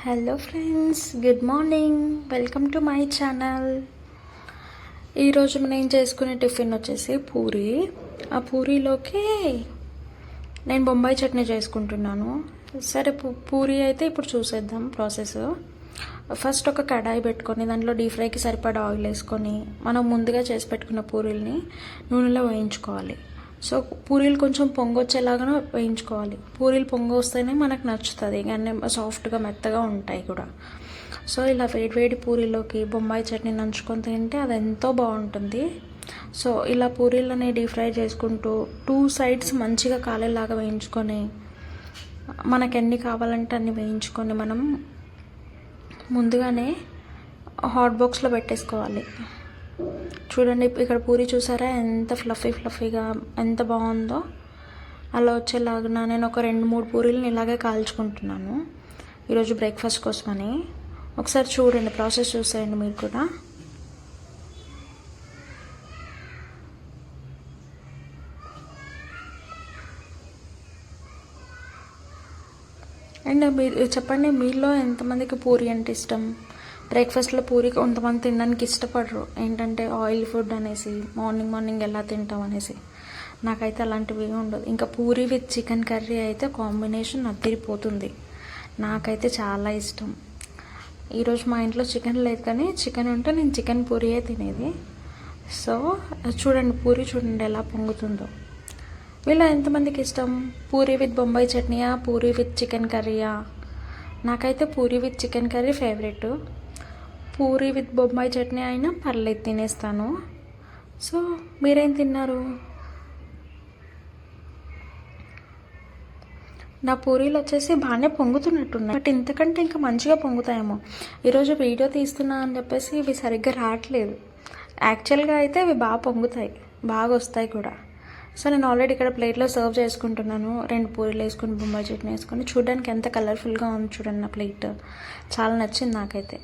Hello friends, good morning. Welcome to my channel. ఈరోజు నేను చేసుకునే టిఫిన్ వచ్చేసి పూరి. ఆ పూరీలోకి నేను బొంబాయి చట్నీ చేసుకుంటున్నాను. సరే, పూరి అయితే ఇప్పుడు చూసేద్దాం ప్రాసెస్. ఫస్ట్ ఒక కడాయి పెట్టుకొని దాంట్లో డీప్ ఫ్రైకి సరిపడా ఆయిల్ వేసుకొని మనం ముందుగా చేసి పెట్టుకున్న పూరీల్ని నూనెలో వేయించుకోవాలి. సో పూరీలు కొంచెం పొంగొచ్చేలాగా వేయించుకోవాలి. పూరీలు పొంగొస్తేనే మనకు నచ్చుతుంది, కానీ సాఫ్ట్గా మెత్తగా ఉంటాయి కూడా. సో ఇలా వేడి పూరీలోకి బొంబాయి చట్నీ నంచుకొని తింటే అది ఎంతో బాగుంటుంది. సో ఇలా పూరీలని డీప్ ఫ్రై చేసుకుంటూ 2 సైడ్స్ మంచిగా కాలేలాగా వేయించుకొని మనకు ఎన్ని కావాలంటే అన్ని వేయించుకొని మనం ముందుగానే హాట్ బాక్స్లో పెట్టేసుకోవాలి. చూడండి, ఇక్కడ పూరి చూసారా ఎంత ఫ్లఫీగా ఎంత బాగుందో. అలా వచ్చేలాగా నేను ఒక 2-3 పూరీలను ఇలాగే కాల్చుకుంటున్నాను ఈరోజు బ్రేక్ఫాస్ట్ కోసమని. ఒకసారి చూడండి, ప్రాసెస్ చూసేయండి మీరు కూడా. అండ్ మీరు చెప్పండి, మీలో ఎంతమందికి పూరి అంటే ఇష్టం? బ్రేక్ఫాస్ట్లో పూరి కొంతమంది తినడానికి ఇష్టపడరు, ఏంటంటే ఆయిల్ ఫుడ్ అనేసి, మార్నింగ్ ఎలా తింటాం అనేసి. నాకైతే అలాంటివి ఉండదు. ఇంకా పూరి విత్ చికెన్ కర్రీ అయితే కాంబినేషన్ అదిరిపోతుంది. నాకైతే చాలా ఇష్టం. ఈరోజు మా ఇంట్లో చికెన్ లేదు, కానీ చికెన్ ఉంటే నేను చికెన్ పూరియే తినేది. సో చూడండి, పూరి చూడండి ఎలా పొంగుతుందో. వీళ్ళ ఎంతమందికి ఇష్టం? పూరి విత్ బొంబాయి చట్నీయా, పూరి విత్ చికెన్ కర్రీయా? నాకైతే puri with chicken curry favourite. Puri with Bombay chutney అయినా పర్లేదు, తినేస్తాను. సో మీరేం తిన్నారు? నా పూరీలు వచ్చేసి బాగానే పొంగుతున్నట్టున్నాయి, బట్ ఇంతకంటే ఇంకా మంచిగా పొంగుతాయేమో. ఈరోజు వీడియో తీస్తున్నా అని చెప్పేసి ఇవి సరిగ్గా రావట్లేదు. యాక్చువల్గా అయితే ఇవి బాగా పొంగుతాయి, బాగా వస్తాయి కూడా. సో నేను ఆల్రెడీ ఇక్కడ ప్లేట్లో సర్వ్ చేసుకుంటున్నాను. 2 పూరీలు వేసుకొని బొంబాయి చట్నీ వేసుకొని. చూడడానికి ఎంత కలర్ఫుల్గా ఉంది చూడండి నా ప్లేట్. చాలా నచ్చింది నాకైతే.